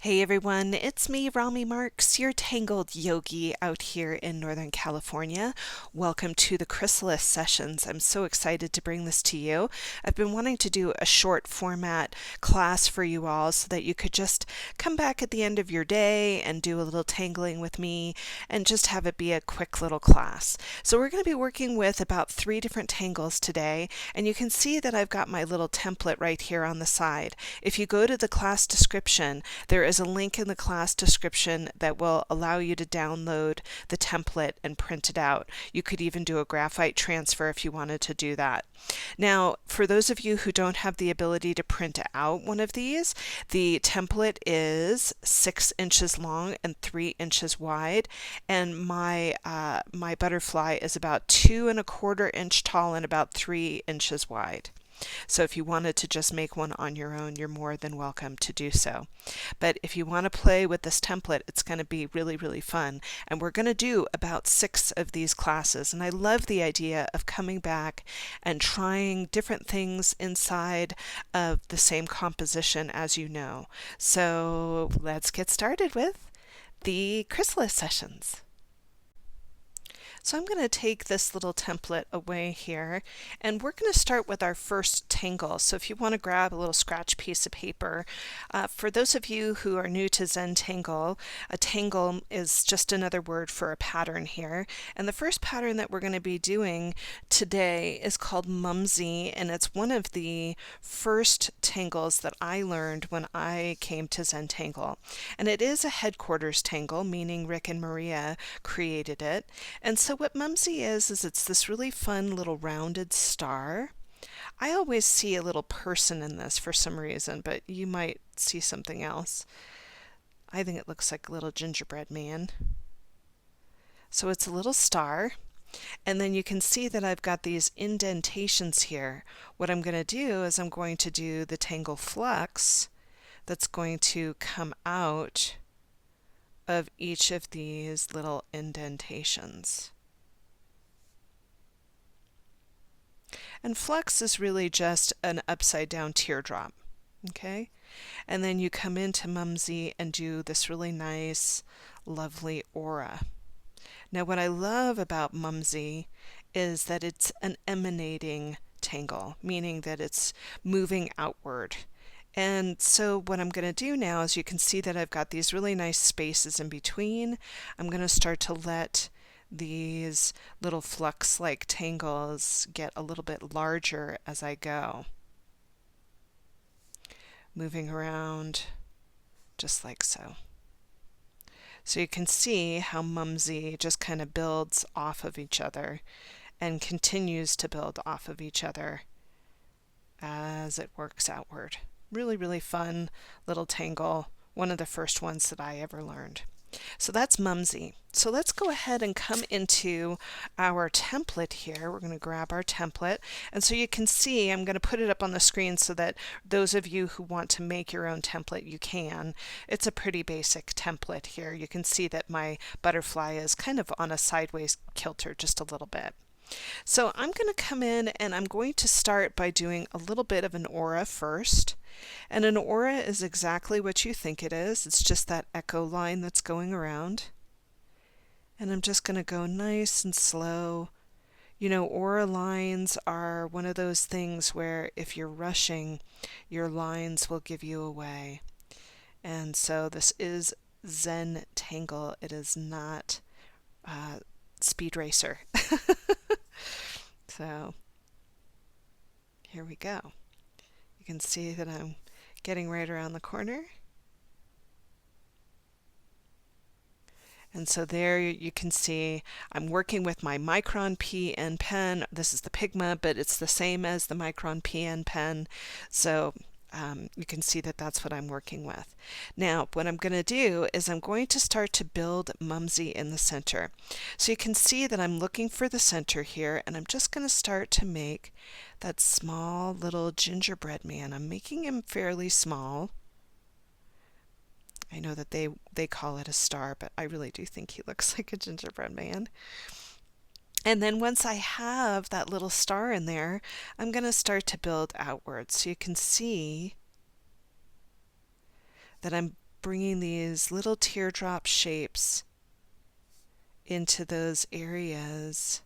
Hey everyone, it's me, Rami Marks, your tangled yogi out here in Northern California. Welcome to the Chrysalis Sessions. I'm so excited to bring this to you. I've been wanting to do a short format class for you all so that you could just come back at the end of your day and do a little tangling with me and just have it be a quick little class. So we're going to be working with about 3 different tangles today, and you can see that I've got my little template right here on the side. If you go to the class description, there is a link in the class description that will allow you to download the template and print it out. You could even do a graphite transfer if you wanted to do that. Now, for those of you who don't have the ability to print out one of these, the template is 6 inches long and 3 inches wide, and my butterfly is about 2¼ inch tall and about 3 inches wide. So if you wanted to just make one on your own, you're more than welcome to do so. But if you want to play with this template, it's going to be really, really fun. And we're going to do about 6 of these classes. And I love the idea of coming back and trying different things inside of the same composition as you know. So let's get started with the Chrysalis Sessions. So I'm going to take this little template away here, and we're going to start with our first tangle. So if you want to grab a little scratch piece of paper, for those of you who are new to Zentangle, a tangle is just another word for a pattern here. And the first pattern that we're going to be doing today is called Mumsy, and it's one of the first tangles that I learned when I came to Zentangle. And it is a headquarters tangle, meaning Rick and Maria created it. And so what Mumsy is it's this really fun little rounded star. I always see a little person in this for some reason, but you might see something else. I think it looks like a little gingerbread man. So it's a little star. And then you can see that I've got these indentations here. What I'm going to do is I'm going to do the tangle flux that's going to come out of each of these little indentations. And flux is really just an upside down teardrop, okay? And then you come into Mumsy and do this really nice, lovely aura. Now what I love about Mumsy is that it's an emanating tangle, meaning that it's moving outward. And so what I'm going to do now is you can see that I've got these really nice spaces in between. I'm going to start to let these little flux-like tangles get a little bit larger as I go. Moving around just like so. So you can see how Mumsy just kind of builds off of each other and continues to build off of each other as it works outward. Really, really fun little tangle, one of the first ones that I ever learned. So that's Mumsy. So let's go ahead and come into our template here. We're going to grab our template. And so you can see, I'm going to put it up on the screen so that those of you who want to make your own template, you can. It's a pretty basic template here. You can see that my butterfly is kind of on a sideways kilter just a little bit. So I'm going to come in and I'm going to start by doing a little bit of an aura first. And an aura is exactly what you think it is. It's just that echo line that's going around. And I'm just going to go nice and slow. You know, aura lines are one of those things where if you're rushing, your lines will give you away. And so this is Zentangle. It is not Speed Racer. So here we go. You can see that I'm getting right around the corner. And so there you can see I'm working with my Micron PN pen. This is the Pigma, but it's the same as the Micron PN pen. So you can see that that's what I'm working with. Now, what I'm going to do is I'm going to start to build Mumsy in the center. So you can see that I'm looking for the center here, and I'm just going to start to make that small little gingerbread man. I'm making him fairly small. I know that they call it a star, but I really do think he looks like a gingerbread man. And then once I have that little star in there, I'm going to start to build outwards. So you can see that I'm bringing these little teardrop shapes into those areas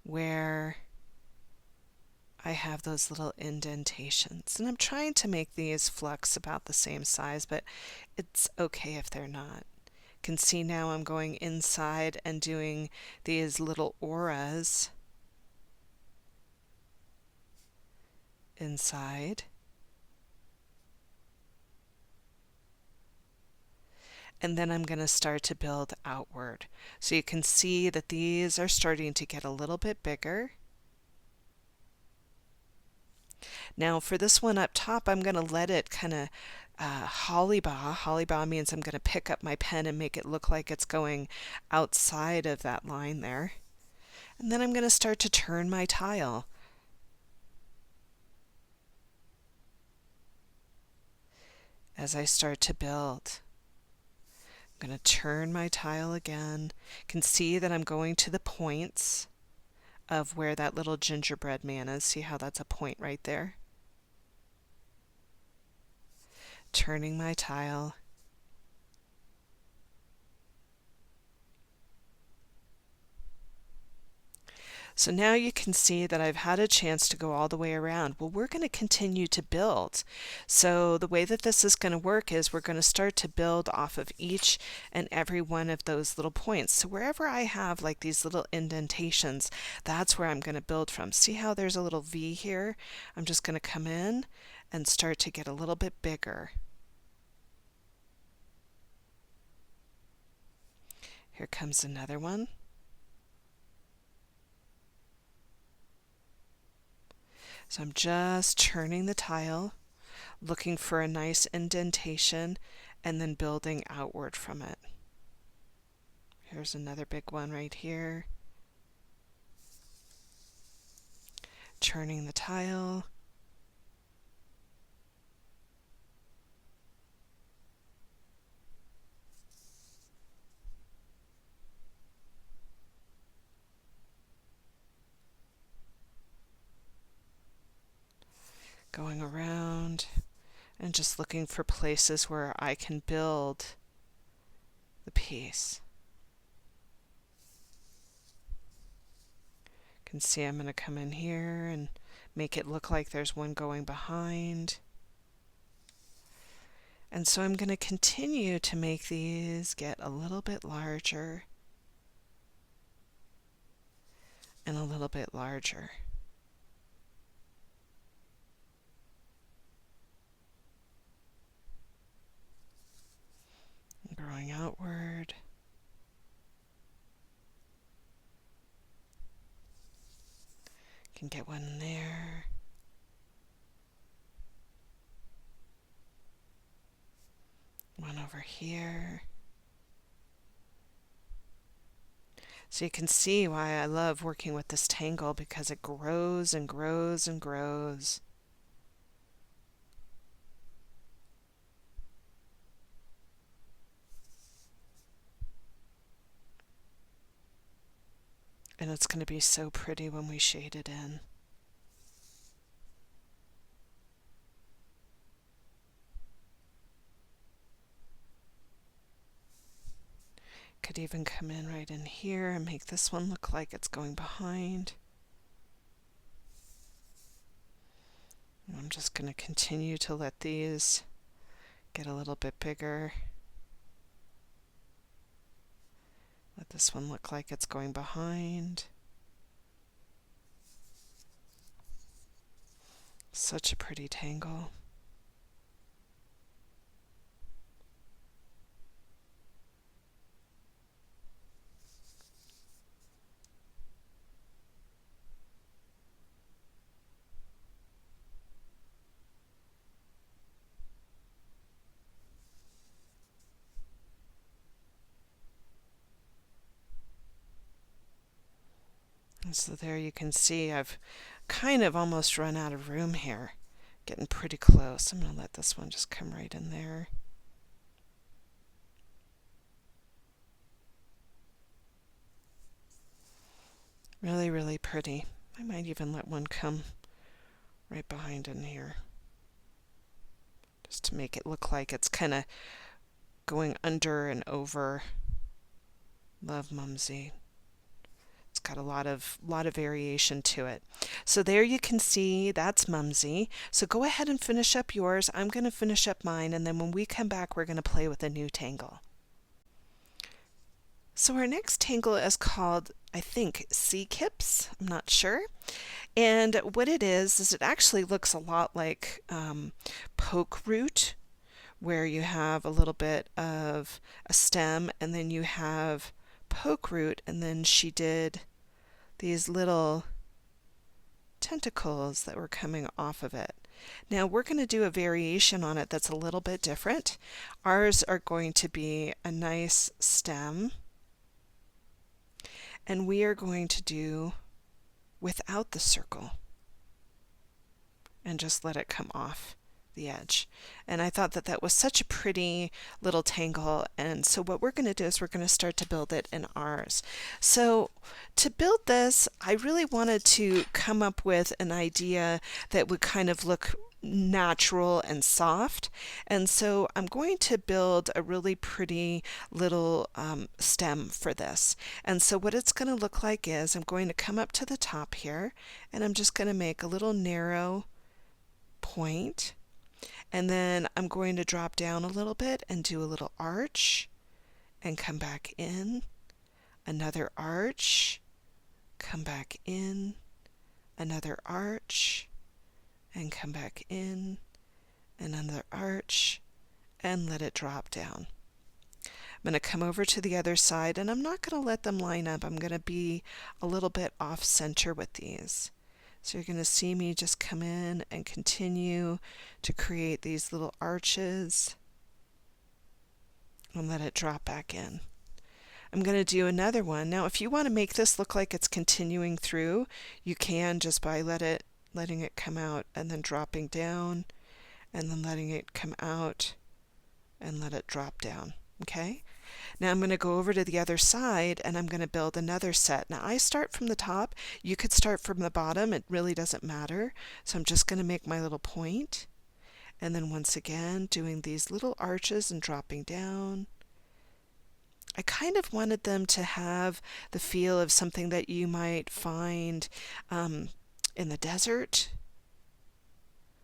where I have those little indentations. And I'm trying to make these flecks about the same size, but it's okay if they're not. You can see now I'm going inside and doing these little auras inside. And then I'm going to start to build outward. So you can see that these are starting to get a little bit bigger. Now for this one up top, I'm going to let it kind of hollybaw. Hollybaw means I'm going to pick up my pen and make it look like it's going outside of that line there. And then I'm going to start to turn my tile. As I start to build, I'm going to turn my tile again. You can see that I'm going to the points of where that little gingerbread man is. See how that's a point right there? Turning my tile. So now you can see that I've had a chance to go all the way around. Well, we're going to continue to build. So the way that this is going to work is we're going to start to build off of each and every one of those little points. So wherever I have like these little indentations, that's where I'm going to build from. See how there's a little V here? I'm just going to come in and start to get a little bit bigger. Here comes another one. So I'm just turning the tile, looking for a nice indentation, and then building outward from it. Here's another big one right here. Turning the tile. Going around and just looking for places where I can build the piece. You can see I'm going to come in here and make it look like there's one going behind. And so I'm going to continue to make these get a little bit larger and a little bit larger. Growing outward. Can get one there. One over here. So you can see why I love working with this tangle, because it grows and grows and grows. And it's going to be so pretty when we shade it in. Could even come in right in here and make this one look like it's going behind. And I'm just going to continue to let these get a little bit bigger. Let this one look like it's going behind. Such a pretty tangle. And so there you can see I've kind of almost run out of room here. Getting pretty close. I'm going to let this one just come right in there. Really, really pretty. I might even let one come right behind in here, just to to make it look like it's kind of going under and over. Love Mumsy. It's got a lot of variation to it. So there you can see that's Mumsy. So go ahead and finish up yours. I'm going to finish up mine, and then when we come back, we're going to play with a new tangle. So our next tangle is called, I think, seips. I'm not sure. And what it is it actually looks a lot like poke root, where you have a little bit of a stem and then you have poke root, and then she did these little tentacles that were coming off of it. Now we're going to do a variation on it that's a little bit different. Ours are going to be a nice stem, and we are going to do without the circle and just let it come off the edge. And I thought that that was such a pretty little tangle, and so what we're going to do is we're going to start to build it in ours. So to build this, I really wanted to come up with an idea that would kind of look natural and soft, and so I'm going to build a really pretty little stem for this. And so what it's going to look like is I'm going to come up to the top here, and I'm just going to make a little narrow point, and then I'm going to drop down a little bit and do a little arch and come back in, another arch, come back in, another arch, and come back in, another arch, and let it drop down. I'm going to come over to the other side, and I'm not going to let them line up. I'm going to be a little bit off center with these. So you're going to see me just come in and continue to create these little arches and let it drop back in. I'm going to do another one. Now if you want to make this look like it's continuing through, you can just by letting it come out and then dropping down, and then letting it come out and let it drop down. Okay? Now I'm going to go over to the other side, and I'm going to build another set. Now I start from the top. You could start from the bottom. It really doesn't matter. So I'm just going to make my little point, and then once again doing these little arches and dropping down. I kind of wanted them to have the feel of something that you might find in the desert.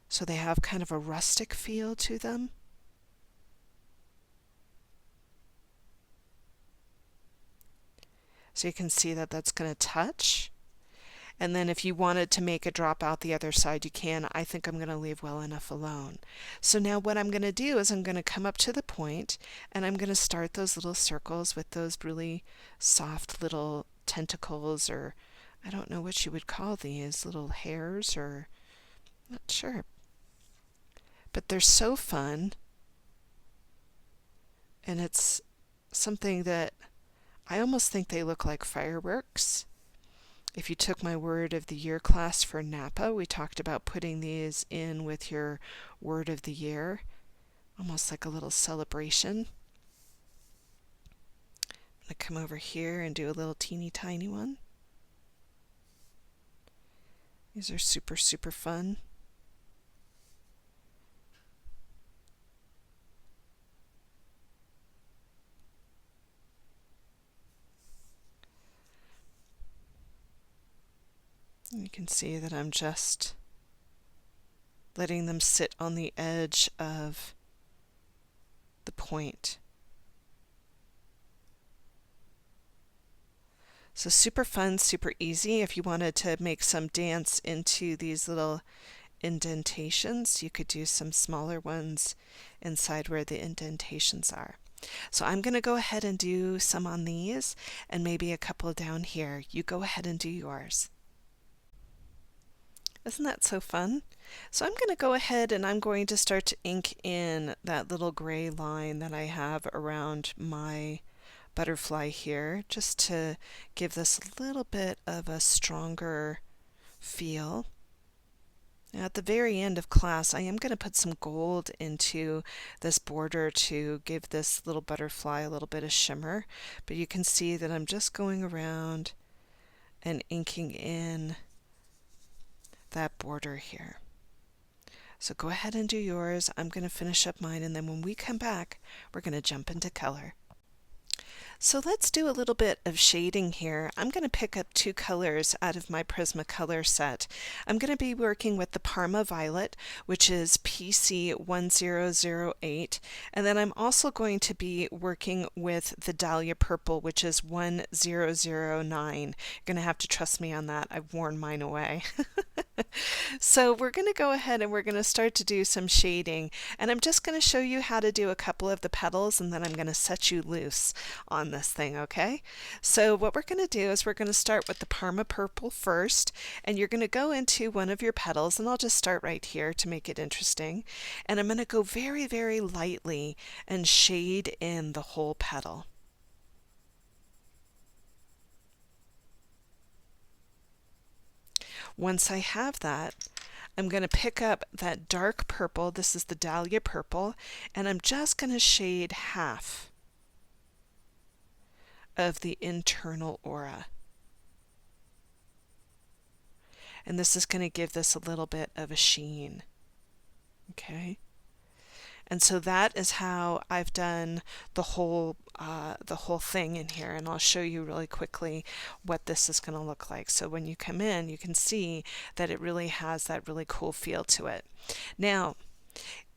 So they have kind of a rustic feel to them. So you can see that that's going to touch. And then if you wanted to make a drop out the other side, you can. I think I'm going to leave well enough alone. So now what I'm going to do is I'm going to come up to the point, and I'm going to start those little circles with those really soft little tentacles, or I don't know what you would call these, little hairs, or I'm not sure. But they're so fun, and it's something that I almost think they look like fireworks. If you took my word of the year class for Napa, we talked about putting these in with your word of the year, almost like a little celebration. I'm going to come over here and do a little teeny tiny one. These are super, super fun. You can see that I'm just letting them sit on the edge of the point. So super fun, super easy. If you wanted to make some dance into these little indentations, you could do some smaller ones inside where the indentations are. So I'm going to go ahead and do some on these, and maybe a couple down here. You go ahead and do yours. Isn't that so fun? So I'm going to go ahead and I'm going to start to ink in that little gray line that I have around my butterfly here, just to give this a little bit of a stronger feel. Now at the very end of class, I am going to put some gold into this border to give this little butterfly a little bit of shimmer, but you can see that I'm just going around and inking in that border here. So go ahead and do yours. I'm going to finish up mine, and then when we come back, we're going to jump into color. So let's do a little bit of shading here. I'm going to pick up two colors out of my Prismacolor set. I'm going to be working with the Parma Violet, which is PC 1008, and then I'm also going to be working with the Dahlia Purple, which is 1009. You're going to have to trust me on that. I've worn mine away. So we're going to go ahead and we're going to start to do some shading, and I'm just going to show you how to do a couple of the petals, and then I'm going to set you loose on this thing, okay? So what we're going to do is we're going to start with the Parma Purple first, and you're going to go into one of your petals, and I'll just start right here to make it interesting, and I'm going to go very, very lightly and shade in the whole petal. Once I have that, I'm going to pick up that dark purple, this is the Dahlia Purple, and I'm just going to shade half of the internal aura. And this is going to give this a little bit of a sheen. Okay? And so that is how I've done the whole thing in here, and I'll show you really quickly what this is going to look like. So when you come in, you can see that it really has that really cool feel to it. Now,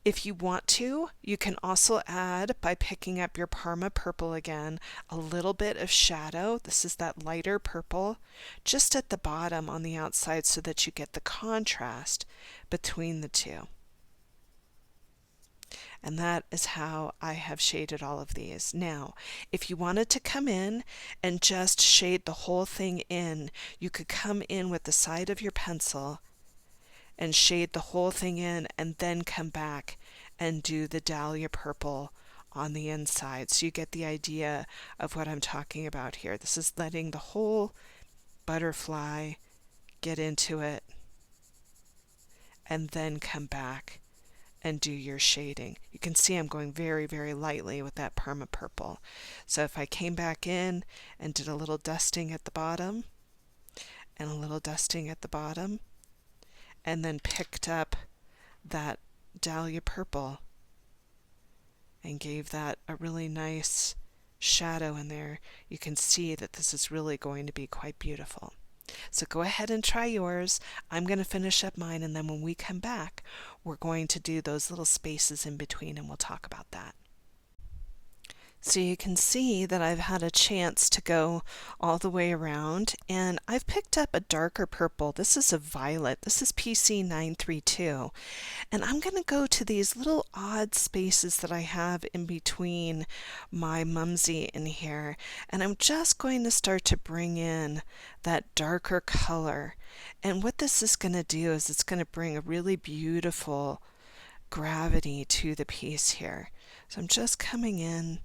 if you want to, you can also add, by picking up your Parma Purple again, a little bit of shadow. This is that lighter purple, just at the bottom on the outside so that you get the contrast between the two. And that is how I have shaded all of these. Now, if you wanted to come in and just shade the whole thing in, you could come in with the side of your pencil and shade the whole thing in, and then come back and do the Dahlia Purple on the inside. So you get the idea of what I'm talking about here. This is letting the whole butterfly get into it, and then come back and do your shading. You can see I'm going very, very lightly with that Parma Purple. So if I came back in and did a little dusting at the bottom, and a little dusting at the bottom, and then picked up that Dahlia Purple and gave that a really nice shadow in there, you can see that this is really going to be quite beautiful. So go ahead and try yours. I'm going to finish up mine, and then when we come back, we're going to do those little spaces in between, and we'll talk about that. So you can see that I've had a chance to go all the way around, and I've picked up a darker purple. This is a violet. This is PC 932. And I'm going to go to these little odd spaces that I have in between my Mumsy in here, and I'm just going to start to bring in that darker color. And what this is going to do is it's going to bring a really beautiful gravity to the piece here. So I'm just coming in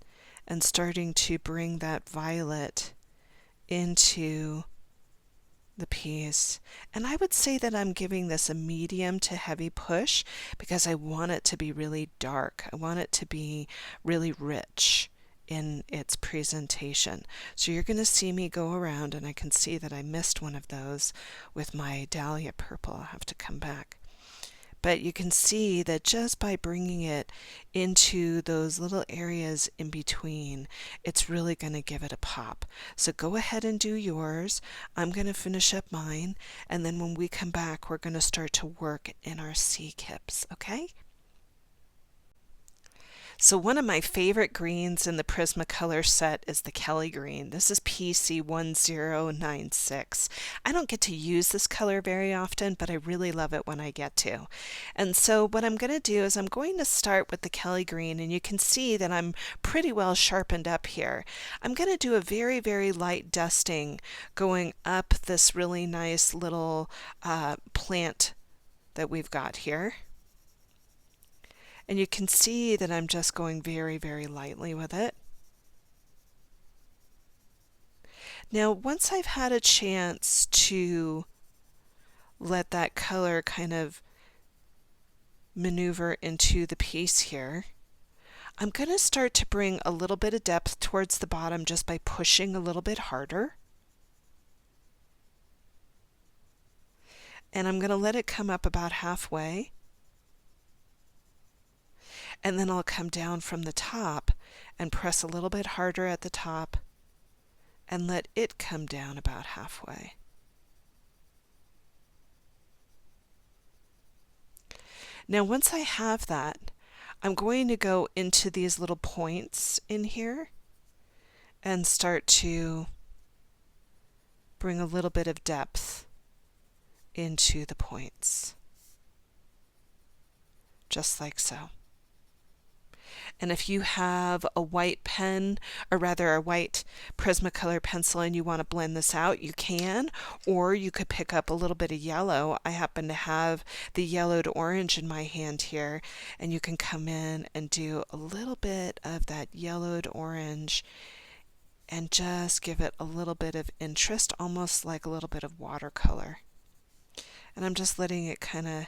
and starting to bring that violet into the piece. And I would say that I'm giving this a medium to heavy push because I want it to be really dark. I want it to be really rich in its presentation. So you're going to see me go around, and I can see that I missed one of those with my Dahlia Purple. I'll have to come back. But you can see that just by bringing it into those little areas in between, it's really going to give it a pop. So go ahead and do yours. I'm going to finish up mine, and then when we come back, we're going to start to work in our sea kips, okay? So one of my favorite greens in the Prismacolor set is the Kelly green. This is PC 1096. I don't get to use this color very often, but I really love it when I get to. And so what I'm going to do is I'm going to start with the Kelly green, and you can see that I'm pretty well sharpened up here. I'm going to do a very, very light dusting going up this really nice little plant that we've got here. And you can see that I'm just going very, very lightly with it. Now, once I've had a chance to let that color kind of maneuver into the piece here, I'm going to start to bring a little bit of depth towards the bottom just by pushing a little bit harder. And I'm going to let it come up about halfway. And then I'll come down from the top and press a little bit harder at the top and let it come down about halfway. Now once I have that, I'm going to go into these little points in here and start to bring a little bit of depth into the points, just like so. And if you have a white pen, or rather a white Prismacolor pencil, and you want to blend this out, you can, or you could pick up a little bit of yellow. I happen to have the yellowed orange in my hand here, and you can come in and do a little bit of that yellowed orange and just give it a little bit of interest, almost like a little bit of watercolor. And I'm just letting it kind of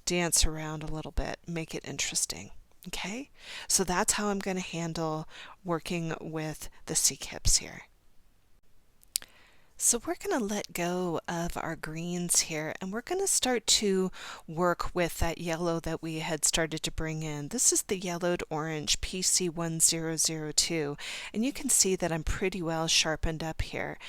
dance around a little bit, make it interesting. Okay, so that's how I'm going to handle working with the sea kips here. So we're going to let go of our greens here, and we're going to start to work with that yellow that we had started to bring in. This is the yellowed orange PC1002, and you can see that I'm pretty well sharpened up here.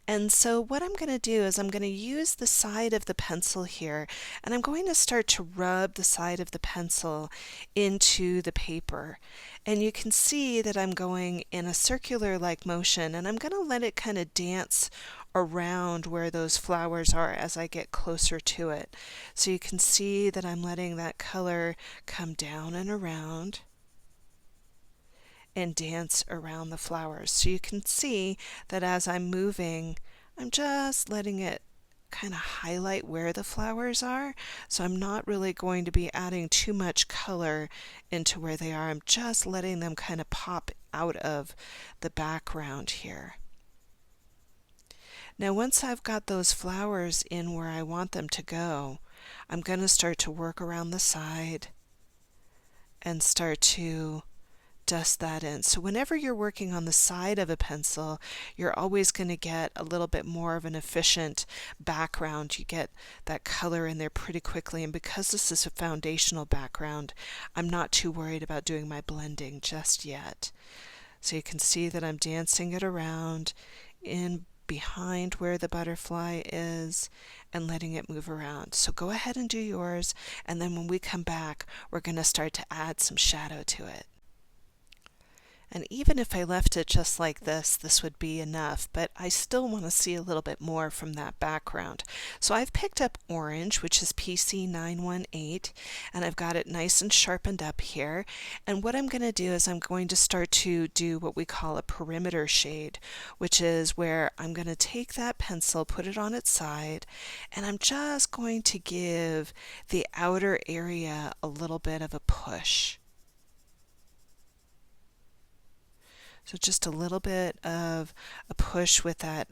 And so what I'm going to do is I'm going to use the side of the pencil here, and I'm going to start to rub the side of the pencil into the paper. And you can see that I'm going in a circular-like motion, and I'm going to let it kind of dance around where those flowers are as I get closer to it. So you can see that I'm letting that color come down and around and dance around the flowers. So you can see that as I'm moving, I'm just letting it kind of highlight where the flowers are. So I'm not really going to be adding too much color into where they are. I'm just letting them kind of pop out of the background here. Now once I've got those flowers in where I want them to go, I'm going to start to work around the side and start to dust that in. So whenever you're working on the side of a pencil, you're always going to get a little bit more of an efficient background. You get that color in there pretty quickly, and because this is a foundational background, I'm not too worried about doing my blending just yet. So you can see that I'm dancing it around in behind where the butterfly is and letting it move around. So go ahead and do yours, and then when we come back, we're going to start to add some shadow to it. And even if I left it just like this would be enough, but I still want to see a little bit more from that background. So I've picked up orange, which is PC918, and I've got it nice and sharpened up here. And what I'm going to do is I'm going to start to do what we call a perimeter shade, which is where I'm going to take that pencil, put it on its side, and I'm just going to give the outer area a little bit of a push. So just a little bit of a push with that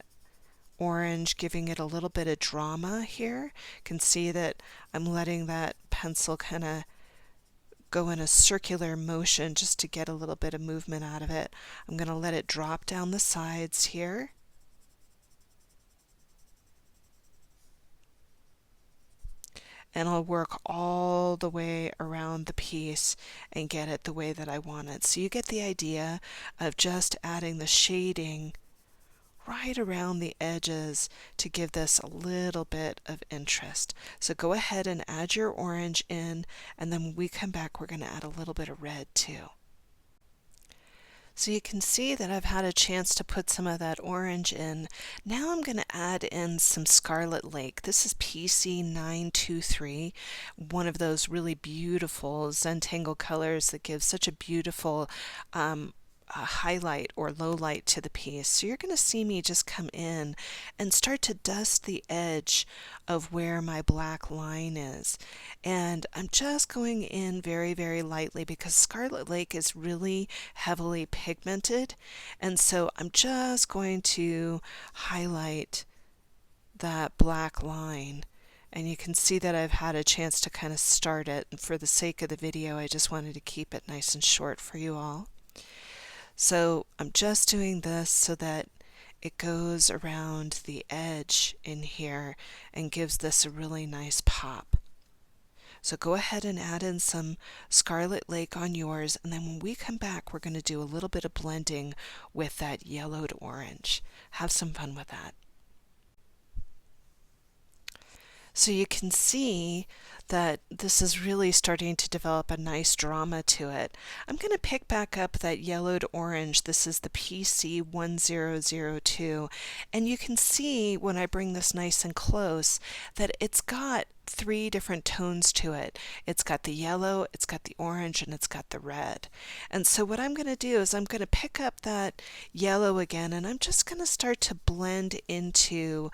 orange, giving it a little bit of drama here. You can see that I'm letting that pencil kind of go in a circular motion just to get a little bit of movement out of it. I'm going to let it drop down the sides here. And I'll work all the way around the piece and get it the way that I want it. So you get the idea of just adding the shading right around the edges to give this a little bit of interest. So go ahead and add your orange in, and then when we come back, we're going to add a little bit of red too. So you can see that I've had a chance to put some of that orange in. Now I'm going to add in some Scarlet Lake. This is PC923, one of those really beautiful Zentangle colors that gives such a beautiful highlight or low light to the piece. So you're going to see me just come in and start to dust the edge of where my black line is. And I'm just going in very, very lightly because Scarlet Lake is really heavily pigmented. And so I'm just going to highlight that black line. And you can see that I've had a chance to kind of start it. And for the sake of the video, I just wanted to keep it nice and short for you all. So I'm just doing this so that it goes around the edge in here and gives this a really nice pop. So go ahead and add in some Scarlet Lake on yours, and then when we come back, we're going to do a little bit of blending with that yellowed orange. Have some fun with that. So you can see that this is really starting to develop a nice drama to it. I'm going to pick back up that yellowed orange. This is the PC1002, and you can see when I bring this nice and close that it's got three different tones to it. It's got the yellow, it's got the orange, and it's got the red. And so what I'm going to do is I'm going to pick up that yellow again, and I'm just going to start to blend into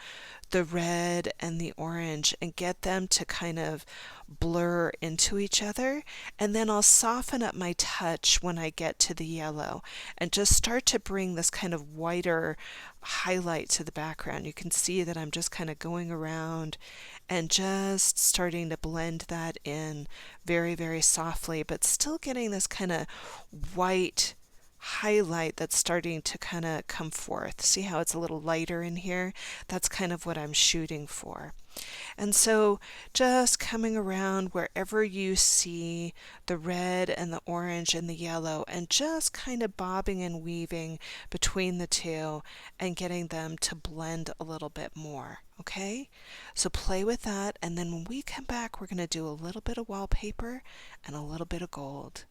the red and the orange and get them to kind of blur into each other. And then I'll soften up my touch when I get to the yellow and just start to bring this kind of whiter highlight to the background. You can see that I'm just kind of going around and just starting to blend that in very, very softly, but still getting this kind of white highlight that's starting to kind of come forth. See how it's a little lighter in here? That's kind of what I'm shooting for. And so just coming around wherever you see the red and the orange and the yellow, and just kind of bobbing and weaving between the two and getting them to blend a little bit more. Okay? So play with that, and then when we come back, we're going to do a little bit of wallpaper and a little bit of gold.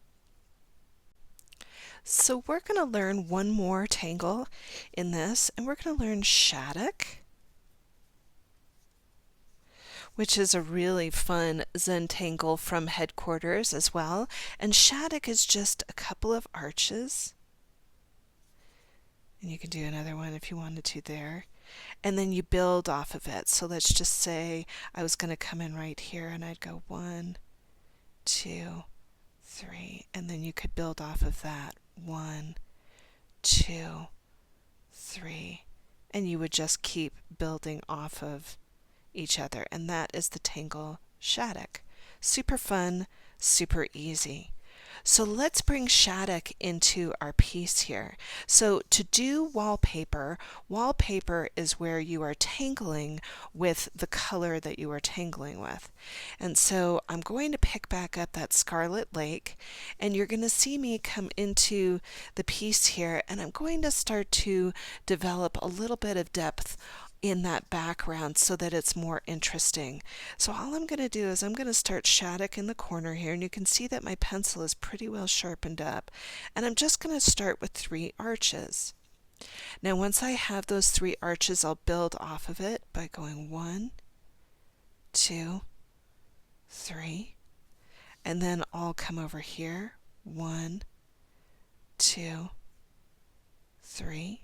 So we're going to learn one more tangle in this, and we're going to learn Shattuck, which is a really fun Zentangle from headquarters as well. And Shattuck is just a couple of arches. And you can do another one if you wanted to there. And then you build off of it. So let's just say I was going to come in right here and I'd go 1, 2, 3. And then you could build off of that. 1, 2, 3. And you would just keep building off of each other, and that is the tangle Shattuck. Super fun, super easy. So let's bring Shattuck into our piece here. So to do wallpaper, wallpaper is where you are tangling with the color that you are tangling with. And so I'm going to pick back up that Scarlet Lake, and you're going to see me come into the piece here, and I'm going to start to develop a little bit of depth in that background so that it's more interesting. So all I'm going to do is I'm going to start Shattuck in the corner here, and you can see that my pencil is pretty well sharpened up, and I'm just going to start with 3 arches. Now once I have those 3 arches, I'll build off of it by going 1, 2, 3, and then I'll come over here, 1, 2, 3,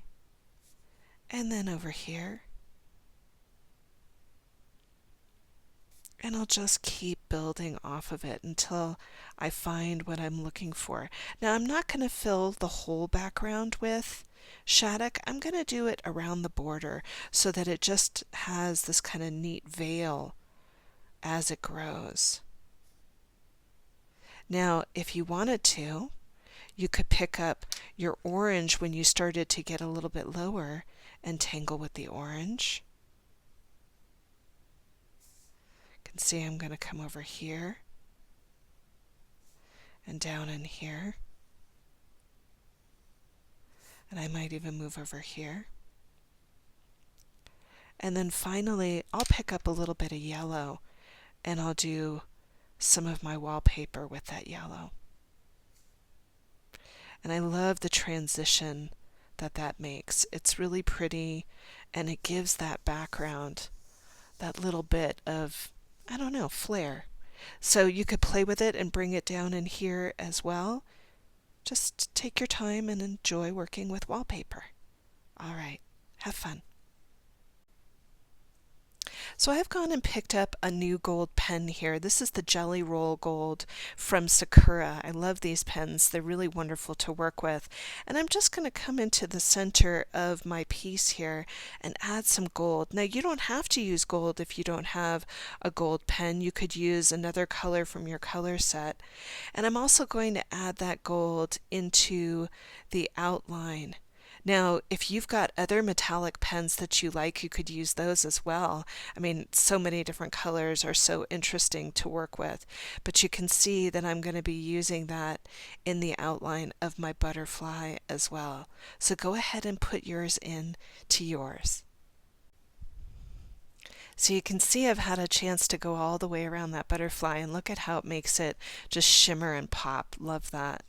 and then over here. And I'll just keep building off of it until I find what I'm looking for. Now I'm not going to fill the whole background with Shattuck. I'm going to do it around the border so that it just has this kind of neat veil as it grows. Now if you wanted to, you could pick up your orange when you started to get a little bit lower and tangle with the orange. See, I'm going to come over here and down in here, and I might even move over here. And then finally I'll pick up a little bit of yellow, and I'll do some of my wallpaper with that yellow. And I love the transition that that makes. It's really pretty, and it gives that background that little bit of, I don't know, flair. So you could play with it and bring it down in here as well. Just take your time and enjoy working with wallpaper. All right, have fun. So I've gone and picked up a new gold pen here. This is the Jelly Roll Gold from Sakura. I love these pens. They're really wonderful to work with. And I'm just going to come into the center of my piece here and add some gold. Now you don't have to use gold if you don't have a gold pen. You could use another color from your color set. And I'm also going to add that gold into the outline. Now, if you've got other metallic pens that you like, you could use those as well. I mean, so many different colors are so interesting to work with, but you can see that I'm going to be using that in the outline of my butterfly as well. So go ahead and put yours in to yours. So you can see I've had a chance to go all the way around that butterfly, and look at how it makes it just shimmer and pop. Love that.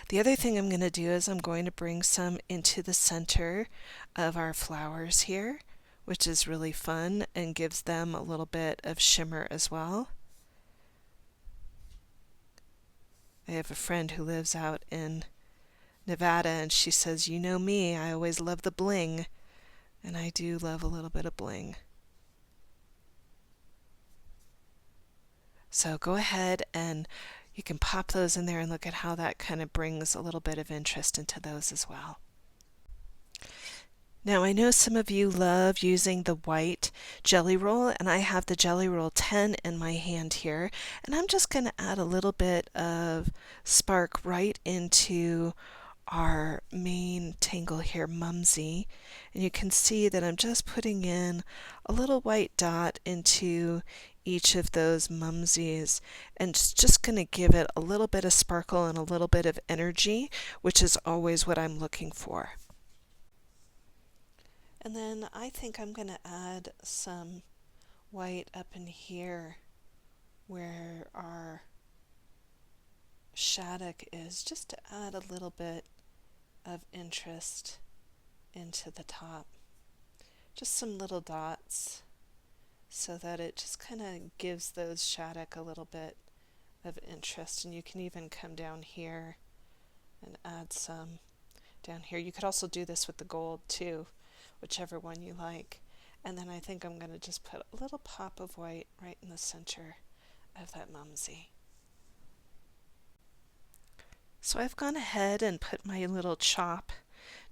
The other thing I'm going to do is I'm going to bring some into the center of our flowers here, which is really fun and gives them a little bit of shimmer as well. I have a friend who lives out in Nevada, and she says, "You know me, I always love the bling." And I do love a little bit of bling. So go ahead and you can pop those in there and look at how that kind of brings a little bit of interest into those as well. Now I know some of you love using the white jelly roll, and I have the Jelly Roll 10 in my hand here, and I'm just going to add a little bit of spark right into our main tangle here, Mumsy, and you can see that I'm just putting in a little white dot into each of those Mumsies, and it's just going to give it a little bit of sparkle and a little bit of energy, which is always what I'm looking for. And then I think I'm going to add some white up in here where our shaddock is, just to add a little bit of interest into the top. Just some little dots so that it just kind of gives those shaddock a little bit of interest. And you can even come down here and add some down here. You could also do this with the gold too, whichever one you like. And then I think I'm going to just put a little pop of white right in the center of that Mumsy. So I've gone ahead and put my little chop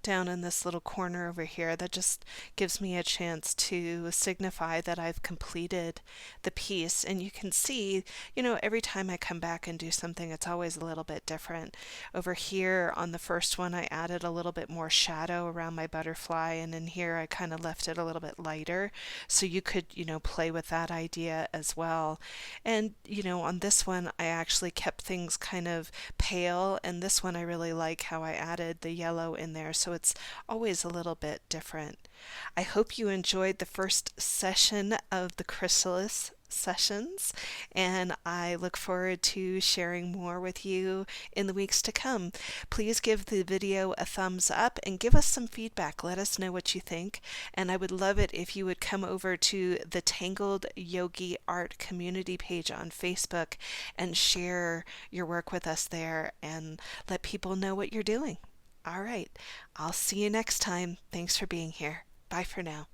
down in this little corner over here. That just gives me a chance to signify that I've completed the piece. And you can see, every time I come back and do something, it's always a little bit different. Over here on the first one, I added a little bit more shadow around my butterfly, and in here I kind of left it a little bit lighter. So you could, play with that idea as well. And, on this one, I actually kept things kind of pale, and this one I really like how I added the yellow in there. So it's always a little bit different. I hope you enjoyed the first session of the Chrysalis Sessions, and I look forward to sharing more with you in the weeks to come. Please give the video a thumbs up and give us some feedback. Let us know what you think, and I would love it if you would come over to the Tangled Yogi Art community page on Facebook and share your work with us there and let people know what you're doing. All right, I'll see you next time. Thanks for being here. Bye for now.